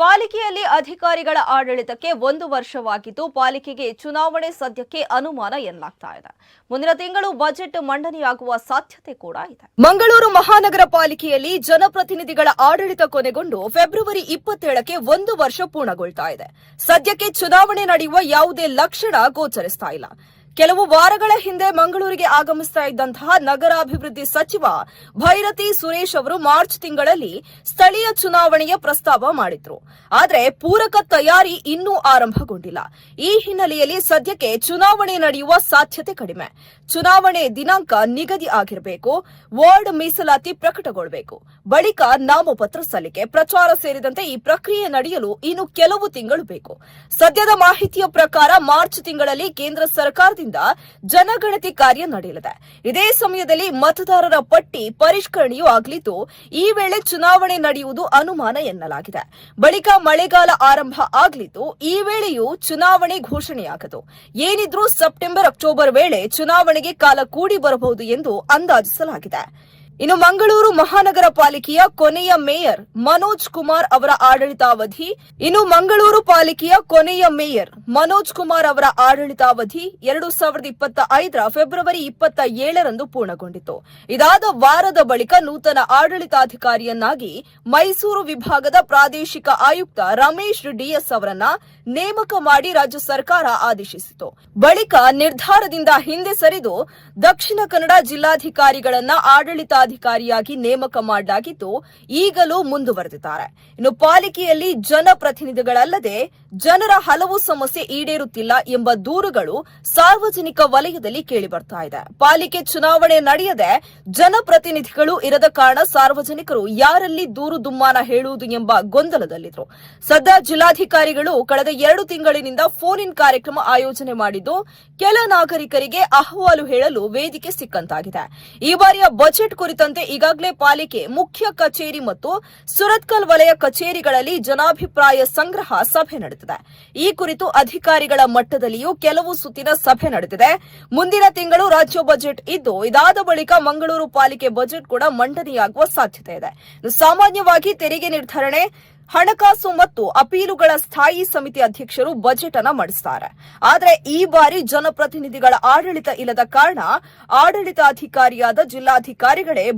ಪಾಲಿಕೆಯಲ್ಲಿ ಅಧಿಕಾರಿಗಳ ಆಡಳಿತಕ್ಕೆ 1 ವರ್ಷವಾಗಿದ್ದು ಪಾಲಿಕೆಗೆ ಚುನಾವಣೆ ಸದ್ಯಕ್ಕೆ ಅನುಮಾನ ಎನ್ನಲಾಗ್ತಾ ಇದೆ. ಮುಂದಿನ ತಿಂಗಳು ಬಜೆಟ್ ಮಂಡನೆಯಾಗುವ ಸಾಧ್ಯತೆ ಕೂಡ ಇದೆ. ಮಂಗಳೂರು ಮಹಾನಗರ ಪಾಲಿಕೆಯಲ್ಲಿ ಜನಪ್ರತಿನಿಧಿಗಳ ಆಡಳಿತ ಕೊನೆಗೊಂಡು ಫೆಬ್ರವರಿ 27ಕ್ಕೆ 1 ವರ್ಷ ಪೂರ್ಣಗೊಳ್ತಾ ಇದೆ. ಸದ್ಯಕ್ಕೆ ಚುನಾವಣೆ ನಡೆಯುವ ಯಾವುದೇ ಲಕ್ಷಣ ಗೋಚರಿಸ್ತಾ ಇಲ್ಲ. ಕೆಲವು ವಾರಗಳ ಹಿಂದೆ ಮಂಗಳೂರಿಗೆ ಆಗಮಿಸ್ತಾ ಇದ್ದಂತಹ ನಗರಾಭಿವೃದ್ಧಿ ಸಚಿವ ಭೈರತಿ ಸುರೇಶ್ ಅವರು ಮಾರ್ಚ್ ತಿಂಗಳಲ್ಲಿ ಸ್ಥಳೀಯ ಚುನಾವಣೆಯ ಪ್ರಸ್ತಾವ ಮಾಡಿದ್ರು. ಆದರೆ ಪೂರಕ ತಯಾರಿ ಇನ್ನೂ ಆರಂಭಗೊಂಡಿಲ್ಲ. ಈ ಹಿನ್ನೆಲೆಯಲ್ಲಿ ಸದ್ಯಕ್ಕೆ ಚುನಾವಣೆ ನಡೆಯುವ ಸಾಧ್ಯತೆ ಕಡಿಮೆ. ಚುನಾವಣೆ ದಿನಾಂಕ ನಿಗದಿ ಆಗಿರಬೇಕು, ವಾರ್ಡ್ ಮೀಸಲಾತಿ ಪ್ರಕಟಗೊಳ್ಳಬೇಕು, ಬಳಿಕ ನಾಮಪತ್ರ ಸಲ್ಲಿಕೆ, ಪ್ರಚಾರ ಸೇರಿದಂತೆ ಈ ಪ್ರಕ್ರಿಯೆ ನಡೆಯಲು ಇನ್ನು ಕೆಲವು ತಿಂಗಳು ಬೇಕು. ಸದ್ಯದ ಮಾಹಿತಿಯ ಪ್ರಕಾರ ಮಾರ್ಚ್ ತಿಂಗಳಲ್ಲಿ ಕೇಂದ್ರ ಸರ್ಕಾರದಿಂದ ಜನಗಣತಿ ಕಾರ್ಯ ನಡೆಯಲಿದೆ. ಇದೇ ಸಮಯದಲ್ಲಿ ಮತದಾರರ ಪಟ್ಟಿ ಪರಿಷ್ಕರಣೆಯೂ ಆಗಲಿದ್ದು, ಈ ವೇಳೆ ಚುನಾವಣೆ ನಡೆಯುವುದು ಅನುಮಾನ ಎನ್ನಲಾಗಿದೆ. ಬಳಿಕ ಮಳೆಗಾಲ ಆರಂಭ ಆಗಲಿದ್ದು, ಈ ವೇಳೆಯೂ ಚುನಾವಣೆ ಘೋಷಣೆಯಾಗದು. ಏನಿದ್ರೂ ಸೆಪ್ಟೆಂಬರ್ ಅಕ್ಟೋಬರ್ ವೇಳೆ ಚುನಾವಣೆಗೆ ಕಾಲ ಕೂಡಿ ಬರಬಹುದು ಎಂದು ಅಂದಾಜಿಸಲಾಗಿದೆ. ಇನ್ನು ಮಂಗಳೂರು ಮಹಾನಗರ ಪಾಲಿಕೆಯ ಕೊನೆಯ ಮೇಯರ್ ಮನೋಜ್ ಕುಮಾರ್ ಅವರ ಆಡಳಿತಾವಧಿ 2025 ಫೆಬ್ರವರಿ 27ರಂದು ಪೂರ್ಣಗೊಂಡಿತು. ಇದಾದ ವಾರದ ಬಳಿಕ ನೂತನ ಆಡಳಿತಾಧಿಕಾರಿಯನ್ನಾಗಿ ಮೈಸೂರು ವಿಭಾಗದ ಪ್ರಾದೇಶಿಕ ಆಯುಕ್ತ ರಮೇಶ್ ಡಿಎಸ್ ಅವರನ್ನ ನೇಮಕ ಮಾಡಿ ರಾಜ್ಯ ಸರ್ಕಾರ ಆದೇಶಿಸಿತು. ಬಳಿಕ ನಿರ್ಧಾರದಿಂದ ಹಿಂದೆ ಸರಿದು ದಕ್ಷಿಣ ಕನ್ನಡ ಜಿಲ್ಲಾಧಿಕಾರಿಗಳನ್ನ ಆಡಳಿತಾಧಿಕಾರಿಯಾಗಿ ನೇಮಕ ಮಾಡಲಾಗಿದ್ದು, ಈಗಲೂ ಮುಂದುವರೆದಿದ್ದಾರೆ. ಇನ್ನು ಪಾಲಿಕೆಯಲ್ಲಿ ಜನಪ್ರತಿನಿಧಿಗಳಲ್ಲದೆ ಜನರ ಹಲವು ಸಮಸ್ಯೆ ಈಡೇರುತ್ತಿಲ್ಲ ಎಂಬ ದೂರುಗಳು ಸಾರ್ವಜನಿಕ ವಲಯದಲ್ಲಿ ಕೇಳಿಬರ್ತಾ ಇದೆ. ಪಾಲಿಕೆ ಚುನಾವಣೆ ನಡೆಯದೆ ಜನಪ್ರತಿನಿಧಿಗಳು ಇರದ ಕಾರಣ ಸಾರ್ವಜನಿಕರು ಯಾರಲ್ಲಿ ದೂರು ದುಮ್ಮಾನ ಹೇಳುವುದು ಎಂಬ ಗೊಂದಲದಲ್ಲಿದ್ರು. ಸದ್ಯ ಜಿಲ್ಲಾಧಿಕಾರಿಗಳು ಕಳೆದ 2 ತಿಂಗಳಿನಿಂದ ಫೋನ್ ಇನ್ ಕಾರ್ಯಕ್ರಮ ಆಯೋಜನೆ ಮಾಡಿದ್ದು, ಕೆಲ ನಾಗರಿಕರಿಗೆ ಅಹವಾಲು ಹೇಳಲು ವೇದಿಕೆ ಸಿಕ್ಕಂತಾಗಿದೆ. ಈ ಬಾರಿಯ ಬಜೆಟ್ ಕುರಿತಂತೆ ಈಗಾಗಲೇ ಪಾಲಿಕೆ ಮುಖ್ಯ ಕಚೇರಿ ಮತ್ತು ಸುರತ್ಕಲ್ ವಲಯ ಕಚೇರಿಗಳಲ್ಲಿ ಜನಾಭಿಪ್ರಾಯ ಸಂಗ್ರಹ ಸಭೆ ನಡೆದಿದೆ. ಈ ಕುರಿತು ಅಧಿಕಾರಿಗಳ ಮಟ್ಟದಲ್ಲಿಯೂ ಕೆಲವು ಸುತ್ತಿನ ಸಭೆ ನಡೆದಿದೆ. ಮುಂದಿನ ತಿಂಗಳು ರಾಜ್ಯ ಬಜೆಟ್ ಇದ್ದು, ಇದಾದ ಬಳಿಕ ಮಂಗಳೂರು ಪಾಲಿಕೆ ಬಜೆಟ್ ಕೂಡ ಮಂಡನೆಯಾಗುವ ಸಾಧ್ಯತೆ ಇದೆ. ಸಾಮಾನ್ಯವಾಗಿ ತೆರಿಗೆ ನಿರ್ಧರಣೆ, ಹಣಕಾಸು ಮತ್ತು ಅಪೀಲುಗಳ ಸ್ಥಾಯಿ ಸಮಿತಿ ಅಧ್ಯಕ್ಷರು ಬಜೆಟ್ ಅನ್ನು ಮಂಡಿಸುತ್ತಾರೆ. ಆದರೆ ಈ ಬಾರಿ ಜನಪ್ರತಿನಿಧಿಗಳ ಆಡಳಿತ ಇಲ್ಲದ ಕಾರಣ ಆಡಳಿತಾಧಿಕಾರಿಯಾದ ಜಿಲ್ಲಾಧಿಕಾರಿಗಳೇ